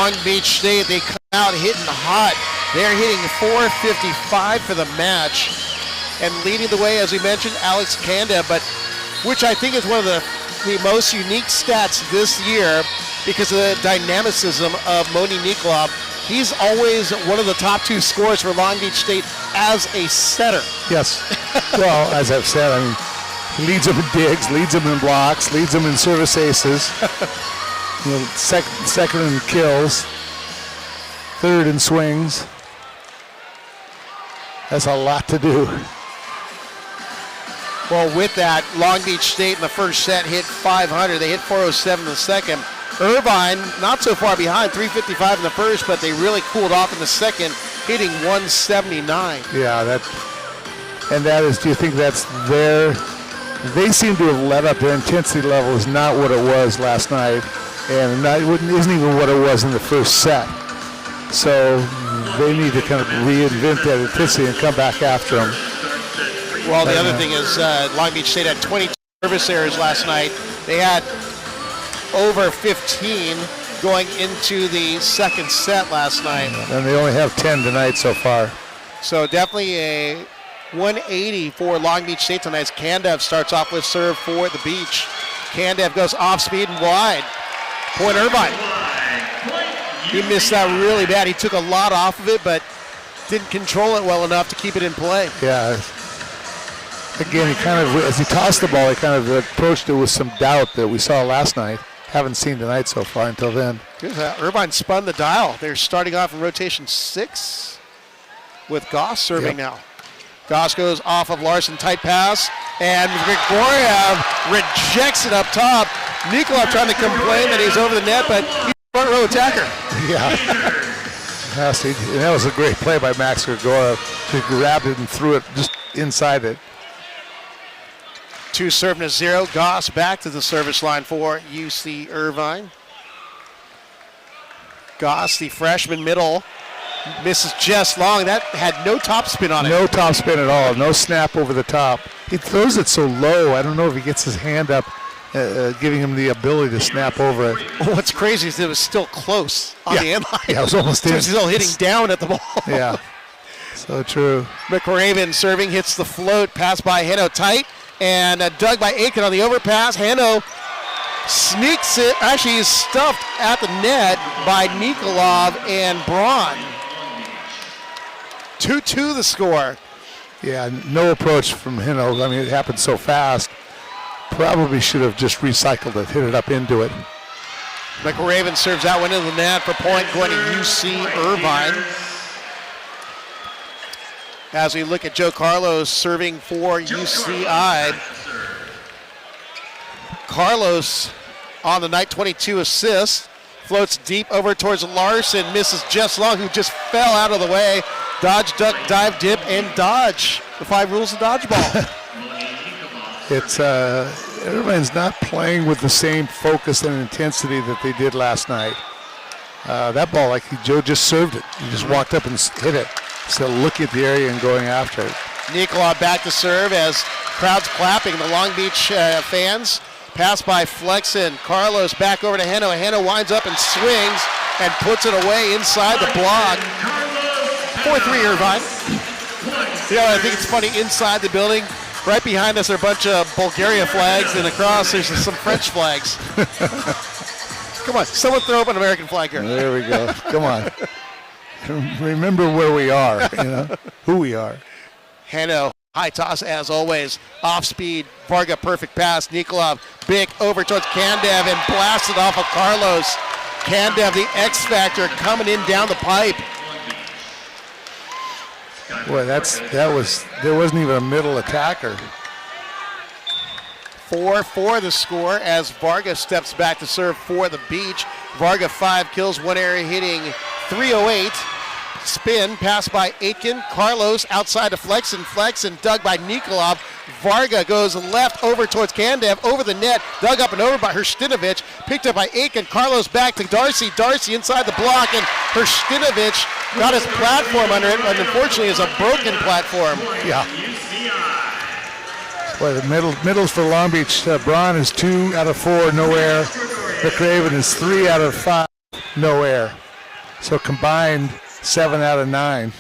Long Beach State, they come out hitting hot. They're hitting .455 for the match. And leading the way, as we mentioned, Alex Kanda, but which I think is one of the most unique stats this year because of the dynamicism of Moni Nikolov. He's always one of the top 2 scorers for Long Beach State as a setter. Yes. Well, as I've said, I mean, he leads them in digs, leads them in blocks, leads them in service aces, second in kills, third in swings. That's a lot to do. Well, with that, Long Beach State in the first set hit .500. They hit .407 in the second. Irvine, not so far behind, .355 in the first, but they really cooled off in the second, hitting .179. Yeah, that is, do you think that's they seem to have let up. Their intensity level is not what it was last night, and isn't even what it was in the first set. So they need to kind of reinvent that intensity and come back after them. Well, the other thing is Long Beach State had 22 service errors last night. They had over 15 going into the second set last night. And they only have 10 tonight so far. So definitely a 180 for Long Beach State tonight as Kandev starts off with serve for the Beach. Kandev goes off speed and wide. Point Irvine. He missed that really bad. He took a lot off of it, but didn't control it well enough to keep it in play. Yeah. Again, he kind of, as he tossed the ball, he kind of approached it with some doubt that we saw last night. Haven't seen tonight so far until then. Irvine spun the dial. They're starting off in rotation 6 with Goss serving now. Goss goes off of Larson, tight pass, and Grigoriev rejects it up top. Nikolov trying to complain that he's over the net, but he's a front row attacker. Yeah. And that was a great play by Max Grigoriev. He grabbed it and threw it just inside it. 2 serving to 0. Goss back to the service line for UC Irvine. Goss, the freshman middle, misses just long. That had no topspin on it. No topspin at all. No snap over the top. He throws it so low. I don't know if he gets his hand up, giving him the ability to snap over it. What's crazy is it was still close on the end line. Yeah, it was almost in. Still hitting down at the ball. Yeah, so true. McRaven serving, hits the float, pass by Heno tight, and dug by Aiken on the overpass. Heno sneaks it. Actually, he's stuffed at the net by Nikolov and Braun. 2-2 the score. Yeah, no approach from Heno. I mean, it happened so fast. Probably should have just recycled it, hit it up into it. McRaven serves that one into the net for point going to UC Irvine. As we look at Joe Carlos serving for UCI. Carlos on the night, 22 assists. Floats deep over towards Larson, misses just long, who just fell out of the way. Dodge, duck, dive, dip, and dodge. The 5 rules of dodgeball. It's Irvine's not playing with the same focus and intensity that they did last night. That ball, Joe just served it. He just walked up and hit it. So looking at the area and going after it. Nikolov back to serve as crowds clapping. The Long Beach fans. Pass by Flexen. Carlos back over to Heno. Heno winds up and swings and puts it away inside the block. 4-3 Irvine. I think it's funny, inside the building, right behind us are a bunch of Bulgaria flags, and across there's some French flags. Come on, someone throw up an American flag here. There we go. Come on. Remember where we are, who we are. Heno, high toss as always. Off speed, Varga, perfect pass. Nikolov, big over towards Kandev and blasted off of Carlos. Kandev, the X factor, coming in down the pipe. Boy, there wasn't even a middle attacker. 4-4 the score as Varga steps back to serve for the Beach. Varga 5 kills, 1 area hitting .308. Spin, pass by Aitken. Carlos outside to Flexen. Flexen dug by Nikolov. Varga goes left over towards Kandev, over the net, dug up and over by Hrstinovich. Picked up by Aitken. Carlos back to Darcy. Darcy inside the block, and Hrstinovich got his platform under it, but unfortunately is a broken platform. Yeah. Boy, the middles for Long Beach. Braun is 2 out of 4, no air. McRaven is 3 out of 5, no air. So combined, 7 out of 9.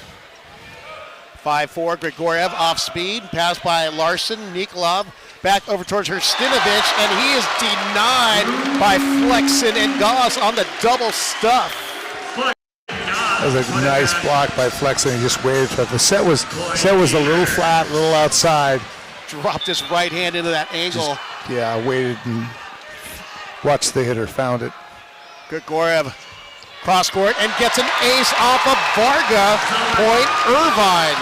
5-4, Grigoriev off speed, pass by Larson, Nikolov, back over towards Hrstinovich, and he is denied by Flexen and Goss on the double stuff. That was a nice block by Flexen. He just waited for it. The set was a little flat, a little outside. Dropped his right hand into that angle. Waited and watched the hitter, found it. Grigoriev cross court and gets an ace off of Varga. Point Irvine.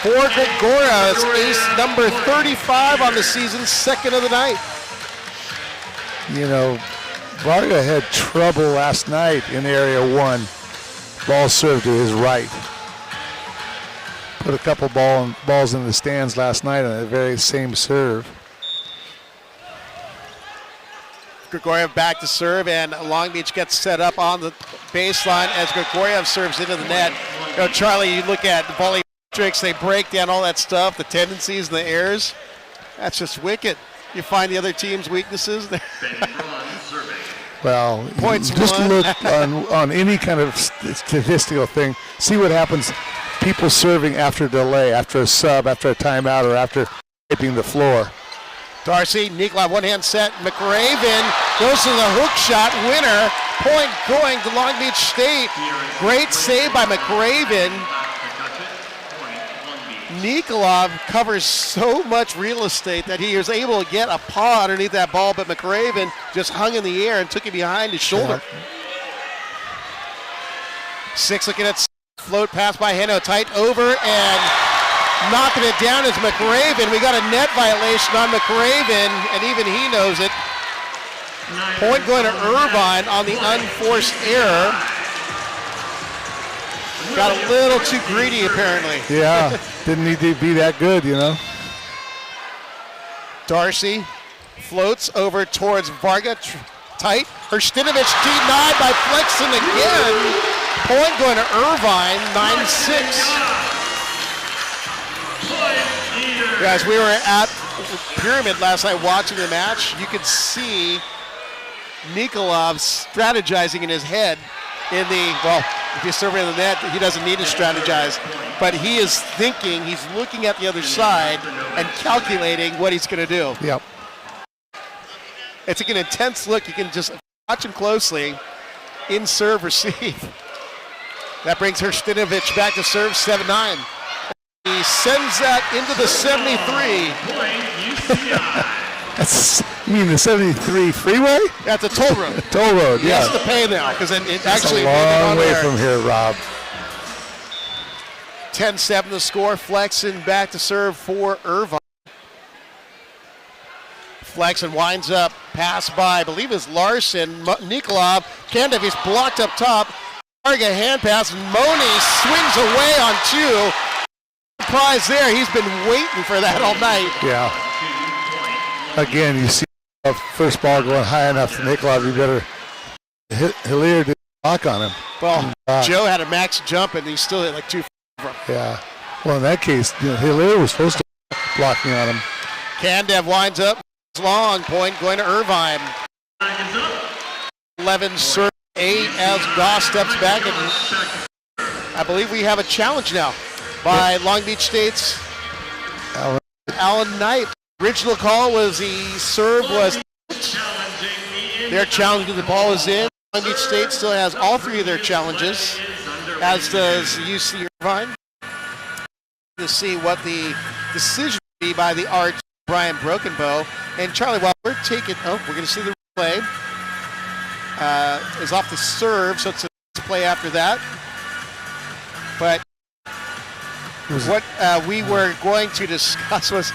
For Grigoriev, it's ace number 35 on the season, second of the night. You know, Varga had trouble last night in area 1. Ball served to his right. Put a couple balls in the stands last night on the very same serve. Grigoriev back to serve, and Long Beach gets set up on the baseline as Grigoriev serves into the net. You know, Charlie, you look at the volley tricks, they break down all that stuff, the tendencies and the errors. That's just wicked. You find the other team's weaknesses. Well, Points just won. look on any kind of statistical thing. See what happens. People serving after delay, after a sub, after a timeout, or after hitting the floor. Darcy, Nikolai, one-hand set. McRaven goes to the hook shot, winner. Point going to Long Beach State. Great save by McRaven. Nikolov covers so much real estate that he was able to get a paw underneath that ball, but McRaven just hung in the air and took it behind his shoulder. Six looking at float pass by Heno, tight over and knocking it down is McRaven. We got a net violation on McRaven, and even he knows it. Point going to Irvine on the unforced error. Got a little too greedy, apparently. Yeah, didn't need to be that good, you know. Darcy floats over towards Varga, tight. Hrstinovich denied by Flexen again. Point going to Irvine, 9-6. Guys, we were at Pyramid last night watching the match. You could see Nikolov strategizing in his head in the, well, if he's serving in the net, he doesn't need to strategize. But he is thinking, he's looking at the other side and calculating what he's going to do. Yep. It's like an intense look. You can just watch him closely. In serve, receive. That brings Hrstinovich back to serve, 7-9. He sends that into the 73. That's, you mean the 73 freeway? That's a toll road. Toll road, He yeah. has to pay now because it That's actually a long way from here, Rob. 10-7 the score. Flexen back to serve for Irvine. Flexen winds up, pass by, I believe it's Larson. Nikolov, Kandev, he's blocked up top. Varga hand pass, Moni swings away on two. Prize there, he's been waiting for that all night. Yeah. Again, you see the first ball going high enough to Nikolov, you better hit Hillier to block on him. Well, Joe had a max jump and he still hit like 2 from. Yeah. Well, in that case, you know, Hillier was supposed to be blocking on him. Kandev winds up, long point going to Irvine. 11 serve 8 as Goss steps back, and I believe we have a challenge now by Long Beach State's Alan Knight. Original call was the serve was their challenge, the ball is in. Long Beach State still has all 3 of their challenges, as does UC Irvine. To see what the decision will be by the arch Brian Brokenbow. And Charlie, while we're taking, we're going to see the replay. Is off the serve, so it's a play after that. But what we were going to discuss was,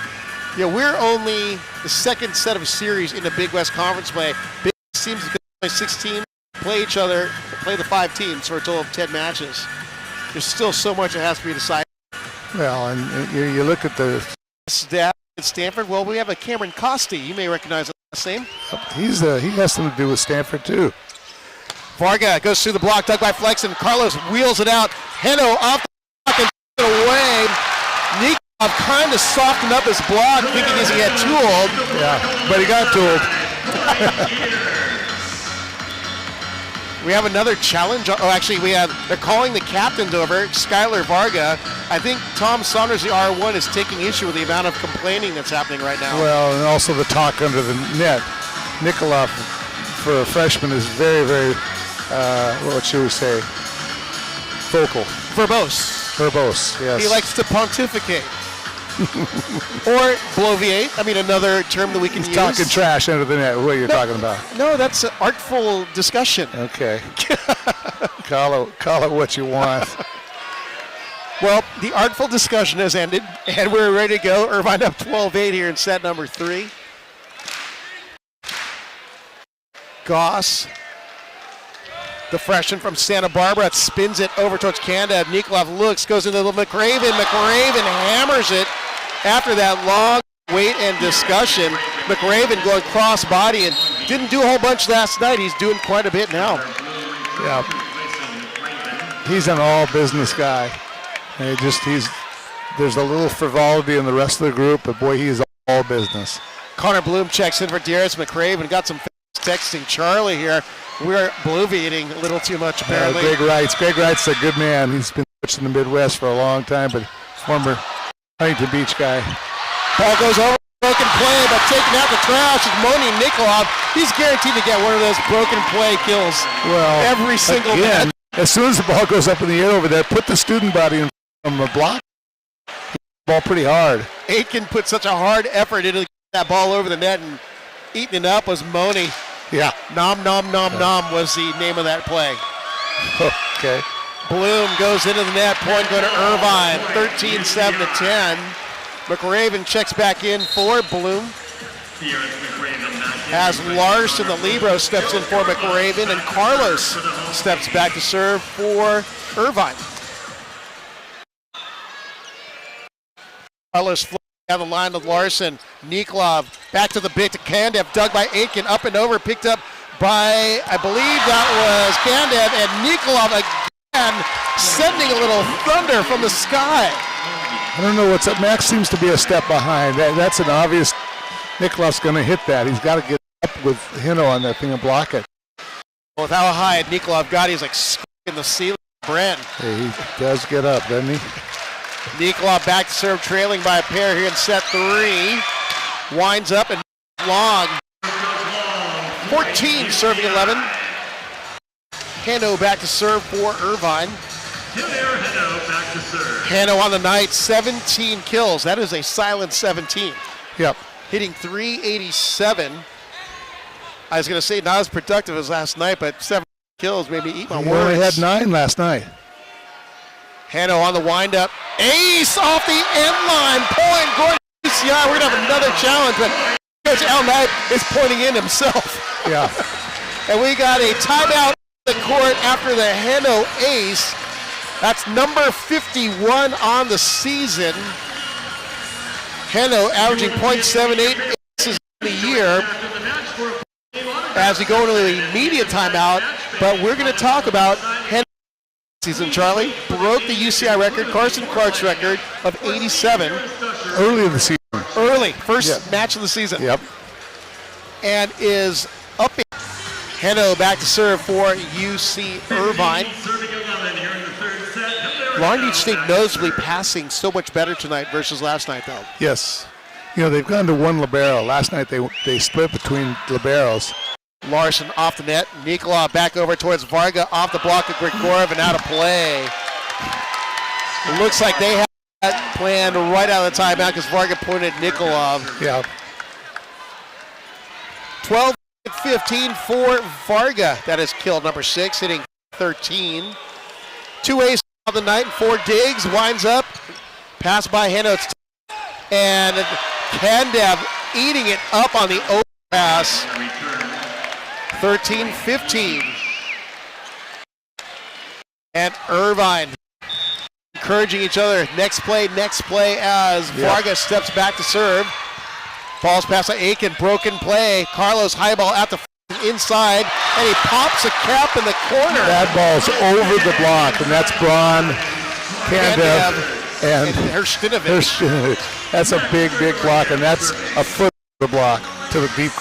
we're only the second set of series in the Big West Conference play. Big West teams play 6 teams, play each other, play the 5 teams for a total of 10 matches. There's still so much that has to be decided. Well, and you look at the Staff at Stanford. Well, we have a Cameron Costi. You may recognize the last name. he has something to do with Stanford too. Varga goes through the block, dug by Flexen. Carlos wheels it out. Heno off the block and it away. Nikolov kind of softened up his block, thinking as he had tooled. Yeah, but he got tooled. We have another challenge. Oh, actually, they're calling the captains over. Skylar Varga. I think Tom Saunders, the R1, is taking issue with the amount of complaining that's happening right now. Well, and also the talk under the net. Nikolov, for a freshman, is very, very, what should we say, vocal. Verbose, yes. He likes to pontificate. Or bloviate. I mean, another term that we can use. Talking trash under the net. What are you talking about? No, that's an artful discussion. Okay. Call it what you want. Well, the artful discussion has ended, and we're ready to go. Irvine up 12-8 here in set number 3. Goss, the freshman from Santa Barbara, spins it over towards Canada. Nikolov looks, goes into the McRaven. McRaven hammers it after that long wait and discussion. McRaven going cross body and didn't do a whole bunch last night. He's doing quite a bit now. Yeah. He's an all business guy. And there's a little frivolity in the rest of the group, but boy, he is all business. Connor Bloom checks in for Darius McRaven. Got some texting Charlie here. We're bloviating a little too much, apparently. Greg Wright's a good man. He's been coaching in the Midwest for a long time, but former Huntington Beach guy. Ball goes over, broken play, but taking out the trash is Moni Nikolov. He's guaranteed to get one of those broken play kills every single match. As soon as the ball goes up in the air over there, put the student body in from the block. Ball pretty hard. Aitken put such a hard effort into that ball over the net, and eating it up was Moni. Yeah. Nom was the name of that play. Okay. Bloom goes into the net, point going to Irvine, 13-7-10. McRaven checks back in for Bloom. As Larson, the libero, steps in for McRaven, and Carlos steps back to serve for Irvine. Carlos flips down the line with Larson. Nikolov back to the big to Kandev, dug by Aitken, up and over, picked up by, I believe that was Kandev, and Nikolov again sending a little thunder from the sky. I don't know what's up. Max seems to be a step behind. That's an obvious. Nikolov's going to hit that. He's got to get up with Hino on that thing and block it. Well, with how high Nikolov got, he's like in the ceiling. Brent. Hey, he does get up, doesn't he? Nikolov back to serve, trailing by a pair here in set 3. Winds up and long. 14 serving 11. Hano back to serve for Irvine. Hano on the night, 17 kills. That is a silent 17. Yep. Hitting .387. I was going to say not as productive as last night, but 7 kills made me eat my words. He only had 9 last night. Hano on the windup. Ace off the end line. Point going to UCI. We're going to have another challenge, but Coach Al Knight is pointing in himself. Yeah. And we got a timeout on the court after the Hano ace. That's number 51 on the season. Hano averaging .78 aces in the year as we go into the media timeout. But we're going to talk about Hano season. Charlie broke the UCI record, Carson Clark's record of 87. Early in the season. First match of the season. Yep. And is up in Hano back to serve for UC Irvine. Long Beach State noticeably passing so much better tonight versus last night, though. Yes. You know, they've gone to one libero. Last night they split between liberos. Larson off the net. Nikolov back over towards Varga, off the block of Grigorov and out of play. It looks like they have that planned right out of the timeout because Varga pointed Nikolov. Yeah. 12-15 for Varga. That is kill number 6, hitting 13. 2 aces of the night and 4 digs. Winds up. Pass by Hano. And Kandev eating it up on the overpass. 13-15. And Irvine encouraging each other. Next play as Varga steps back to serve. Ball's pass to Aitken, broken play. Carlos high ball at the inside, and he pops a cap in the corner. That ball's over the block, and that's Braun, Kandev, and Herstinovich. That's a big block, and that's a foot of the block to the deep.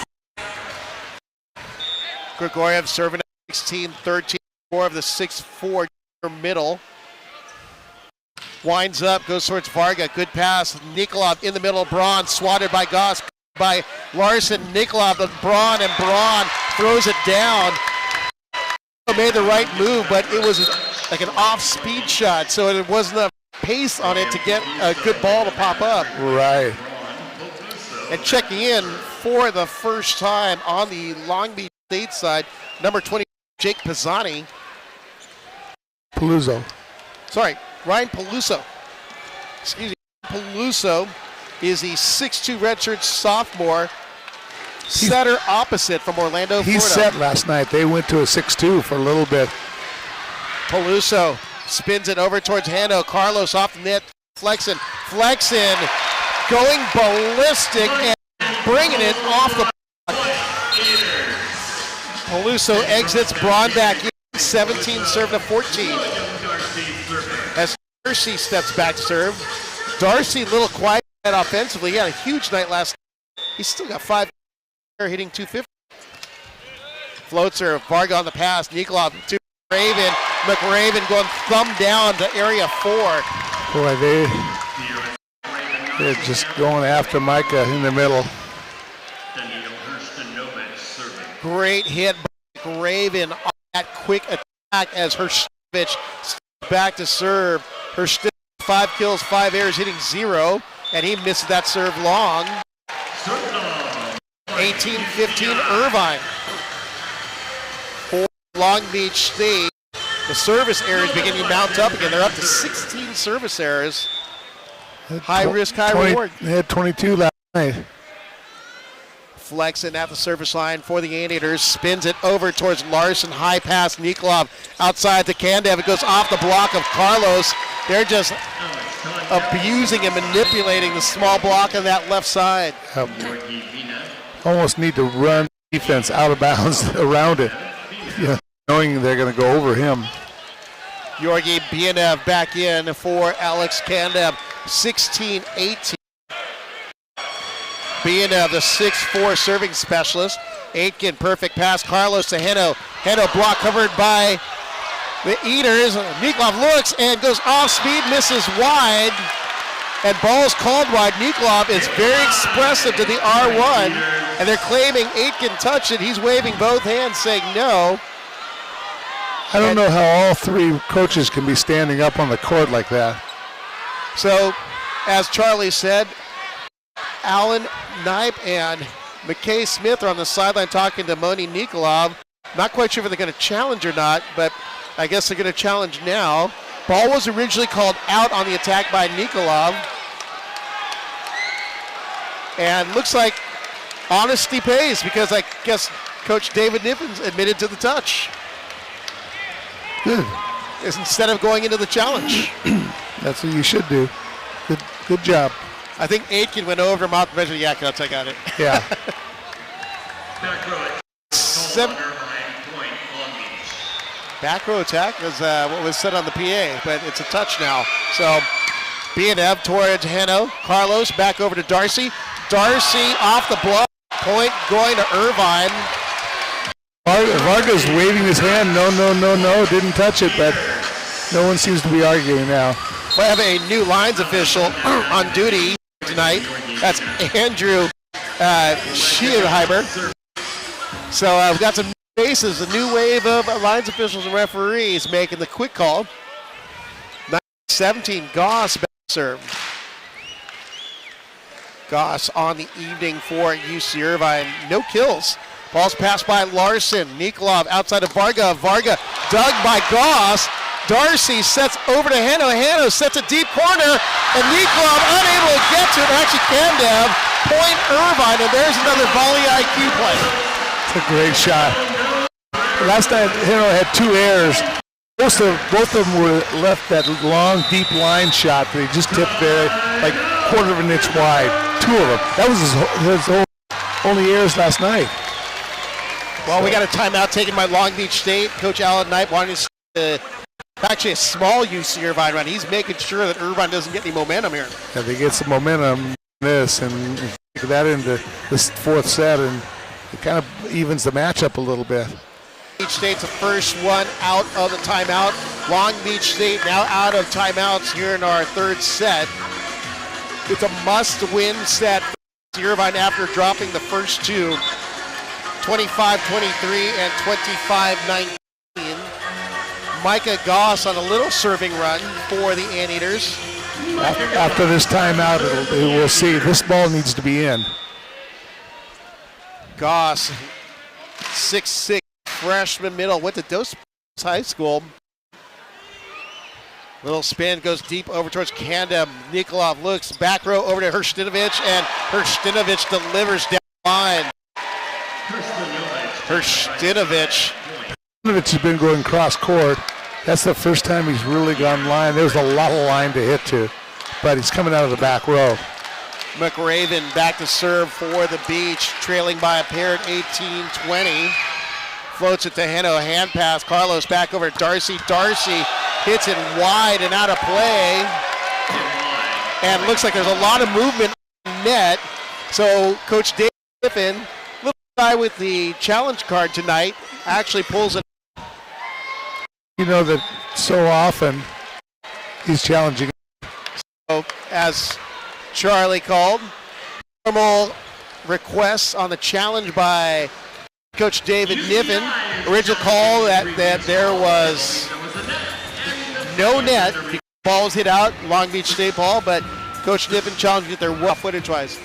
Grigoriev serving 16-13, more of the 6-4 middle. Winds up, goes towards Varga. Good pass. Nikolov in the middle. Braun swatted by Goss, by Larson. Nikolov to Braun, and Braun throws it down. Made the right move, but it was like an off-speed shot, so it wasn't enough pace on it to get a good ball to pop up. Right. And checking in for the first time on the Long Beach State side, number 20, Jake Pisani. Paluzzo. Sorry, Ryan Peluso. Excuse me. Peluso is the 6'2 redshirt sophomore, setter opposite from Orlando, He Florida. set last night. They went to a 6-2 for a little bit. Peluso spins it over towards Hano. Carlos off the net. Flexen, going ballistic and bringing it off the block. Peluso exits. Braun back in. 17 serve to 14. As Darcy steps back to serve. Darcy a little quiet offensively. He had a huge night last night. He's still got 5 hitting 250. Floatzer, Varga on the pass. Nikolov to Raven. McRaven going thumb down to area 4. Boy, they're just going after Micah in the middle. Great hit by McRaven on that quick attack as Hershkovich back to serve. Hershkovich 5 kills, 5 errors, hitting 0, and he misses that serve long. 18-15 Irvine. For Long Beach State, the service errors beginning to mount up again. They're up to 16 service errors. High risk, high reward. They had 22 last night. Flexen at the service line for the Anteaters. Spins it over towards Larson. High pass, Nikolov outside to Kandev. It goes off the block of Carlos. They're just abusing and manipulating the small block on that left side. Almost need to run defense out of bounds around it, knowing they're going to go over him. Georgi Bienev back in for Alex Kandev. 16-18. Bienev, the 6'4 serving specialist. Aitken, perfect pass. Carlos to Heno. Heno block covered by the Eaters. Nikolov looks and goes off speed, misses wide. And ball's called wide. Nikolov is very expressive to the R1. And they're claiming Aitken touched it. He's waving both hands saying no. I don't know how all 3 coaches can be standing up on the court like that. So, as Charlie said, Alan Knipe and McKay Smith are on the sideline talking to Moni Nikolov. Not quite sure if they're going to challenge or not, but I guess they're going to challenge now. Ball was originally called out on the attack by Nikolov. And looks like honesty pays, because I guess Coach David Nippens admitted to the touch. Good. Instead of going into the challenge. That's what you should do. Good job. I think Aitken went over him out the measure. Yeah, I got it. Yeah. Back row attack was what was said on the PA, but it's a touch now. So Bienev towards Heno. Carlos back over to Darcy. Darcy off the block. Point going to Irvine. Varga's waving his hand. No. Didn't touch it, but no one seems to be arguing now. We have a new lines official on duty tonight. That's Andrew Schierheimer. So we've got some faces, a new wave of lines officials and referees making the quick call. 17, Goss back serve. Goss on the evening for UC Irvine. No kills. Ball's passed by Larson. Nikolov outside of Varga. Varga dug by Goss. Darcy sets over to Hano. Hano sets a deep corner, and Nikolov unable to get to it. Actually, Kandev, point Irvine, and there's another volley IQ play. It's a great shot. Last night, Hano had 2 errors. Both of them were left that long, deep line shot that he just tipped there, like quarter of an inch wide. 2 of them. That was his only errors last night. Well, we got a timeout taken by Long Beach State. Coach Alan Knipe wanting to actually a small UC Irvine run. He's making sure that Irvine doesn't get any momentum here. Yeah, they get some momentum in this and take that into this 4th set, and it kind of evens the matchup a little bit. Beach State's the first one out of the timeout. Long Beach State now out of timeouts here in our third set. It's a must-win set for Irvine after dropping the first two, 25-23 and 25-19. Micah Goss on a little serving run for the Anteaters. After this timeout, we'll see. This ball needs to be in. Goss, 6'6", freshman middle, went to Dos High School. Little spin, goes deep over towards Kanda. Nikolov looks, back row over to Hrstinovich, and Hrstinovich delivers down the line. Hrstinovich Has been going cross court. That's the first time he's really gone line. There's a lot of line to hit to, but he's coming out of the back row. McRaven back to serve for the Beach, trailing by a pair at 18-20. Floats it to Heno, hand pass. Carlos back over to Darcy. Darcy hits it wide and out of play. And looks like there's a lot of movement on net. So Coach Dave Griffin, little guy with the challenge card tonight, actually pulls it. You know that so often he's challenging. So as Charlie called, normal requests on the challenge by Coach David Niven. Original call that there was no net. The ball was hit out, Long Beach State ball, but Coach Niven challenged it there footage-wise.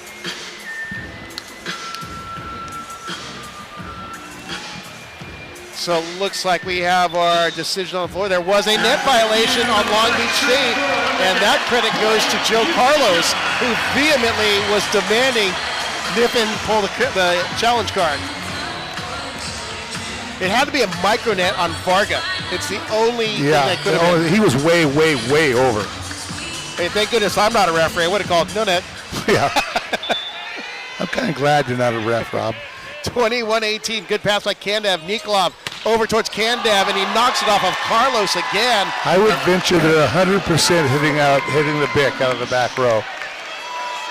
So looks like we have our decision on the floor. There was a net violation on Long Beach State, and that credit goes to Joe Carlos, who vehemently was demanding Niven pull the challenge card. It had to be a micronet on Varga. It's the only thing that could have been. He was way, way, way over. Hey, thank goodness I'm not a referee. I would have called no net. Yeah. I'm kind of glad you're not a ref, Rob. 21-18, good pass by Kandav. Nikolov over towards Kandav, and he knocks it off of Carlos again. I would venture that 100% hitting the bick out of the back row.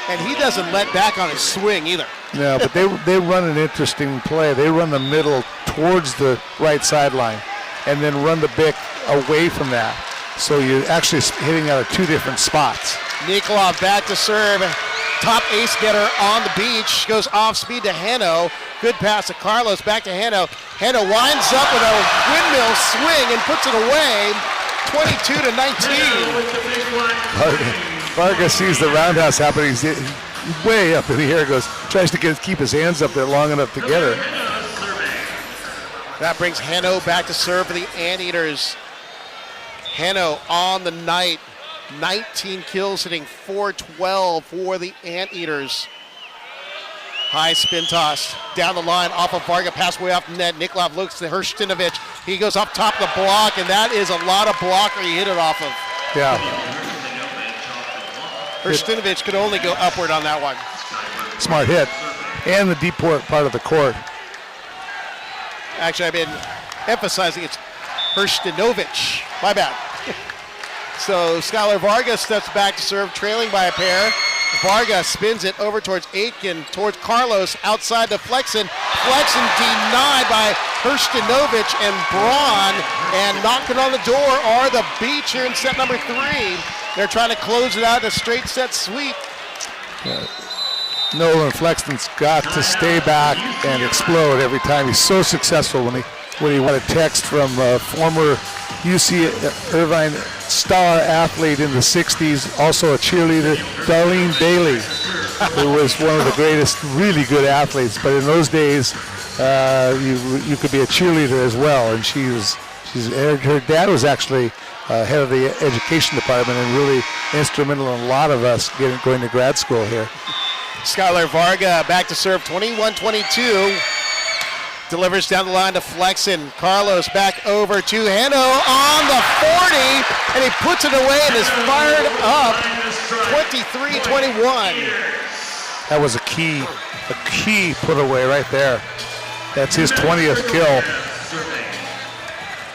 And he doesn't let back on his swing either. No, but they run an interesting play. They run the middle towards the right sideline and then run the bick away from that. So you're actually hitting out of two different spots. Nikolov back to serve. Top ace getter on the Beach. Goes off speed to Heno. Good pass to Carlos. Back to Heno. Heno winds up with a windmill swing and puts it away. 22-19. Varga sees the roundhouse happening. He's way up in the air. Tries to keep his hands up there long enough to get it. That brings Heno back to serve for the Anteaters. Heno on the night. 19 kills, hitting .412 for the Anteaters. High spin toss down the line off of Varga, pass way off the net. Nikolov looks to Hrstinovich. He goes up top of the block, and that is a lot of blocker he hit it off of. Yeah. Hrstinovich could only go upward on that one. Smart hit. And the deep part of the court. Actually, I've been emphasizing it's Hrstinovich. My bad. So Skylar Varga steps back to serve, trailing by a pair. Varga spins it over towards Aitken, towards Carlos, outside to Flexen. Flexen denied by Hrstinovich and Braun, and knocking on the door are the Beach here in set number 3. They're trying to close it out in a straight set sweep. Nolan Flexen's got to stay back and explode every time. He's so successful when he got a text from former UC Irvine star athlete in the 60s, also a cheerleader, Darlene Bailey, who was one of the greatest, really good athletes. But in those days, you could be a cheerleader as well. And her dad was actually head of the education department and really instrumental in a lot of us going to grad school here. Skylar Varga back to serve, 21-22. Delivers down the line to Flexen. Carlos back over to Heno on the 40, and he puts it away and is fired up. 23-21. That was a key put away right there. That's his 20th kill.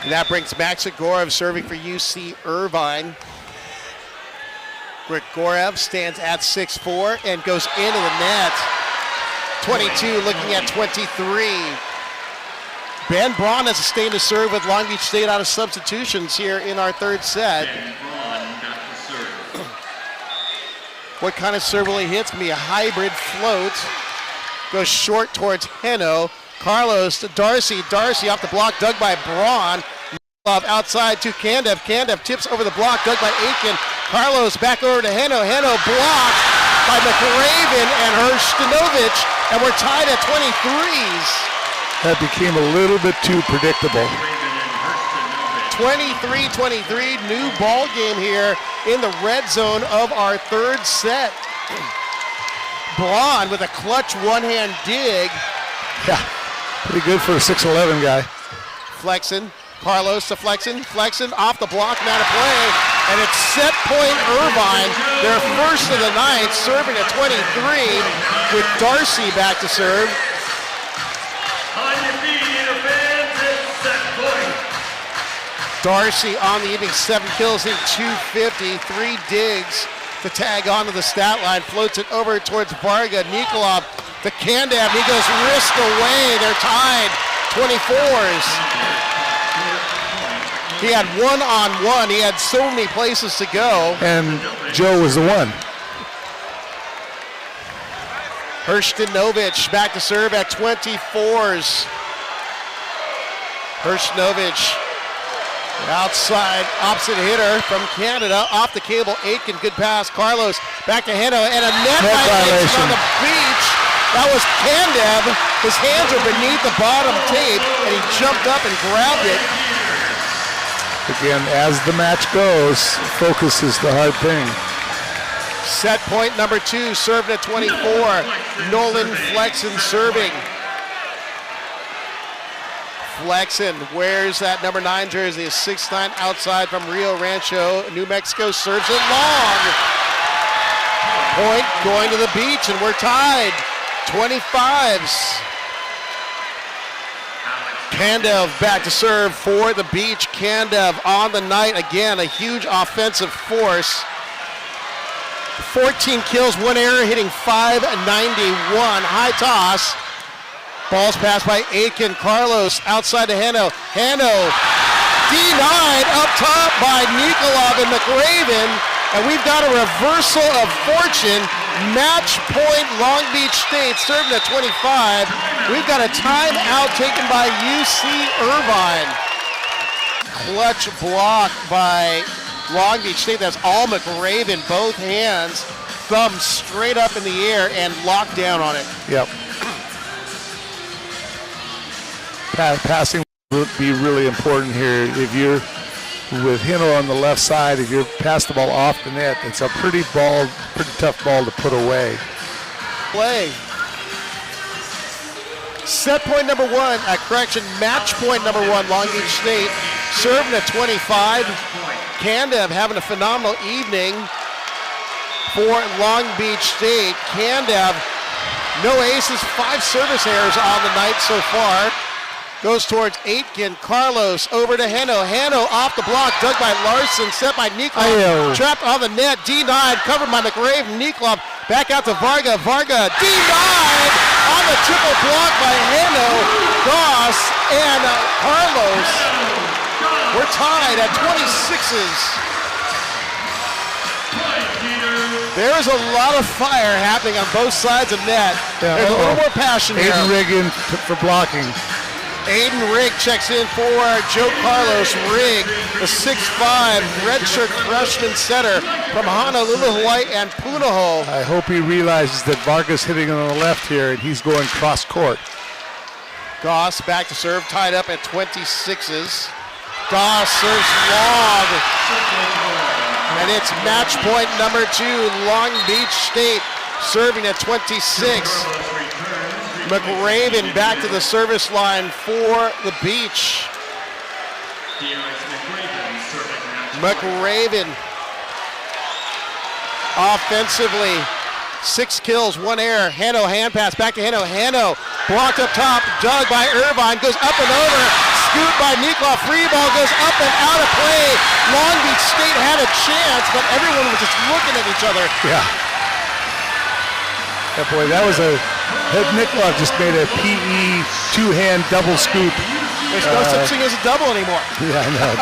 And that brings Max Grigorev serving for UC Irvine. Grigorev stands at 6'4" and goes into the net. 22 looking at 23. Ben Braun has sustained a serve with Long Beach State out of substitutions here in our third set. What kind of serve will he hit? It's going to be a hybrid float. Goes short towards Heno. Carlos to Darcy. Darcy off the block, dug by Braun. Outside to Kandev. Kandev tips over the block, dug by Aitken. Carlos back over to Heno. Heno blocked by McRaven and Hrstinovich, and we're tied at 23s. That became a little bit too predictable. 23-23, new ball game here in the red zone of our third set. Braun with a clutch one-hand dig. Yeah, pretty good for a 6'11" guy. Flexen. Carlos to Flexen. Flexen off the block, not a play. And it's set point Irvine. Their first of the night, serving at 23 with Darcy back to serve. Darcy on the evening, 7 kills in 250, 3 digs to tag onto the stat line. Floats it over towards Varga. Nikolov to Kandev. He goes wrist away. They're tied, 24s. He had one-on-one. He had so many places to go. And Joe was the one. Hrstinovich back to serve at 24s. Hrstinovich outside, opposite hitter from Canada, off the cable. Aitken, good pass. Carlos back to Heno, and a net violation on the beach. That was Kandev. His hands are beneath the bottom tape, and he jumped up and grabbed it. Again, as the match goes, focus is the hard thing. Set point number 2, served at 24. Nolan Flexen serving. Flexen wears that number 9 jersey, a 6'9" outside from Rio Rancho, New Mexico, serves it long. Point going to the beach, and we're tied, 25s. Kandev back to serve for the beach. Kandev on the night again, a huge offensive force. 14 kills, 1 error, hitting .591. High toss. Ball's passed by Aitken. Carlos outside to Heno. Heno denied up top by Nikolov and McRaven. And we've got a reversal of fortune. Match point Long Beach State, serving at 25. We've got a timeout taken by UC Irvine. Clutch block by Long Beach State. That's all McRaven, both hands, thumb straight up in the air and locked down on it. Yep. Passing would be really important here. If you're with Hino on the left side, if you pass the ball off the net, it's a pretty tough ball to put away. Play. Set point number 1, match point number 1, Long Beach State, serving at 25. Kandev having a phenomenal evening for Long Beach State. Kandev, no aces, 5 service errors on the night so far. Goes towards Aitken. Carlos over to Heno. Heno off the block, dug by Larson, set by Nikolov. Trapped on the net, denied, covered by McRaven. Nikolov back out to Varga. Varga denied on the triple block by Heno, Goss, and Carlos. We're tied at 26s. There is a lot of fire happening on both sides of net. Yeah, there's a little more passion here. Aiden Riggin for blocking. Aiden Rigg checks in for Joe Carlos. Rigg, the 6'5", redshirt freshman setter from Honolulu, Hawaii, and Punahou. I hope he realizes that Varga's hitting on the left here, and he's going cross court. Goss back to serve, tied up at 26s. Goss serves long, and it's match point number 2, Long Beach State, serving at 26. McRaven back to the service line for the beach. McRaven offensively, 6 kills, 1 error. Heno hand pass back to Heno. Heno blocked up top, dug by Irvine, goes up and over, scooped by Nikolov. Free ball goes up and out of play. Long Beach State had a chance, but everyone was just looking at each other. Yeah. Boy, that was Nikolov just made a PE 2-hand double scoop. There's no such thing as a double anymore. Yeah, I know.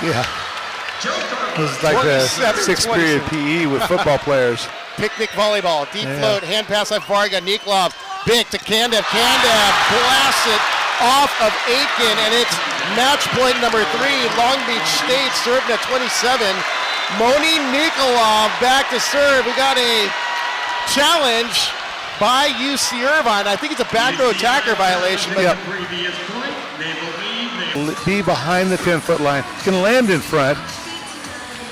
Yeah. This is like the sixth period PE with football players. Picnic volleyball, deep float, hand pass by Varga, Nikolov, big to Kandev. Kandev blasts it off of Aitken, and it's match point number 3. Long Beach State serving at 27. Moni Nikolov back to serve. We got a challenge by UC Irvine. I think it's a back row attacker violation. But Be behind the 10-foot line. Can land in front.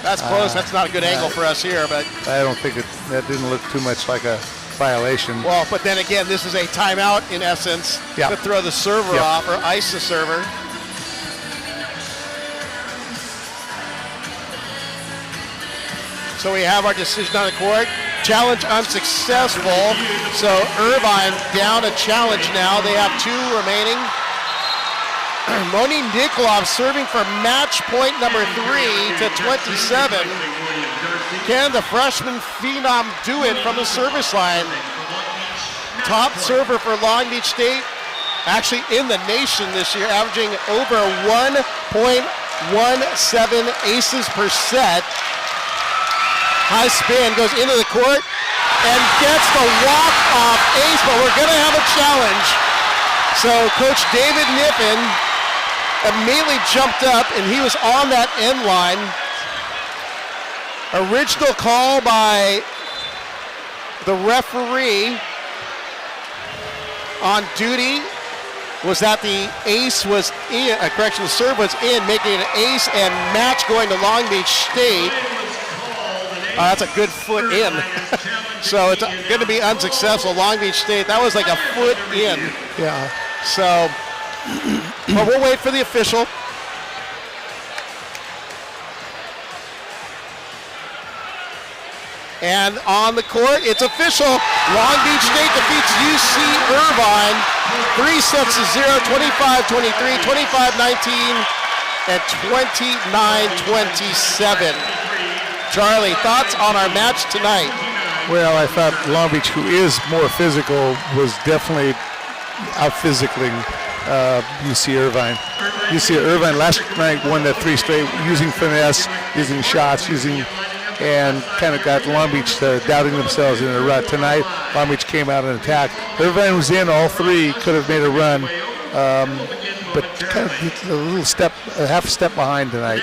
That's close. That's not a good angle for us here, but I don't think that didn't look too much like a violation. Well, but then again, this is a timeout in essence to throw the server off or ice the server. So we have our decision on the court. Challenge unsuccessful. So Irvine down a challenge now. They have 2 remaining. Moni Nikolov serving for match point number 3 to 27. Can the freshman phenom do it from the service line? Top server for Long Beach State, actually in the nation this year, averaging over 1.17 aces per set. High spin, goes into the court and gets the walk-off ace, but we're gonna have a challenge. So Coach David Niffen immediately jumped up, and he was on that end line. Original call by the referee on duty was that the ace was in, the serve was in, making it an ace and match going to Long Beach State. That's a good foot in. So it's going to be unsuccessful. Long Beach State, that was like a foot in. Yeah. So, but we'll wait for the official. And on the court, it's official. Long Beach State defeats UC Irvine 3 sets to 0, 25-23, 25-19, and 29-27. Charlie, thoughts on our match tonight? Well, I thought Long Beach, who is more physical, was definitely out-physicaling UC Irvine. UC Irvine last night won that 3 straight using finesse, using shots, and kind of got Long Beach doubting themselves in a rut. Tonight, Long Beach came out and attacked. Irvine was in all 3, could have made a run, but kind of a half step behind tonight.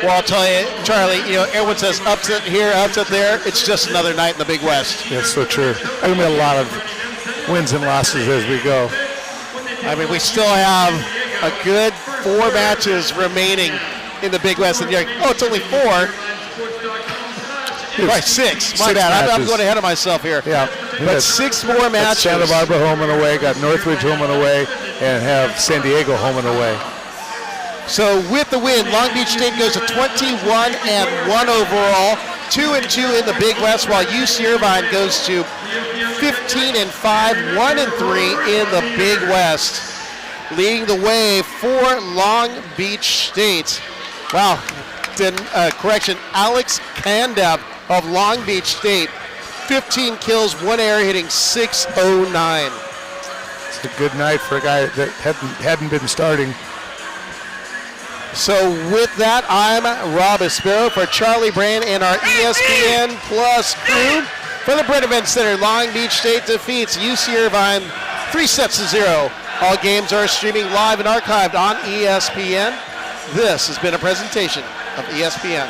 Well, I'll tell you, Charlie, everyone says upset here, upset there. It's just another night in the Big West. That's so true. There's going to be a lot of wins and losses as we go. I mean, we still have a good 4 matches remaining in the Big West. And you're like, oh, it's only 4. Right, 6. My bad. I'm going ahead of myself here. Yeah. But 6 more matches. Santa Barbara home and away, got Northridge home and away, and have San Diego home and away. So with the win, Long Beach State goes to 21-1 overall, 2-2 in the Big West, while UC Irvine goes to 15-5, 1-3 in the Big West. Leading the way for Long Beach State. Wow, correction, Alex Kandev of Long Beach State, 15 kills, 1 error, hitting .609. It's a good night for a guy that hadn't been starting. So with that, I'm Rob Espero for Charlie Brand and our ESPN Plus crew. For the Brent Event Center, Long Beach State defeats UC Irvine 3 sets to 0. All games are streaming live and archived on ESPN. This has been a presentation of ESPN.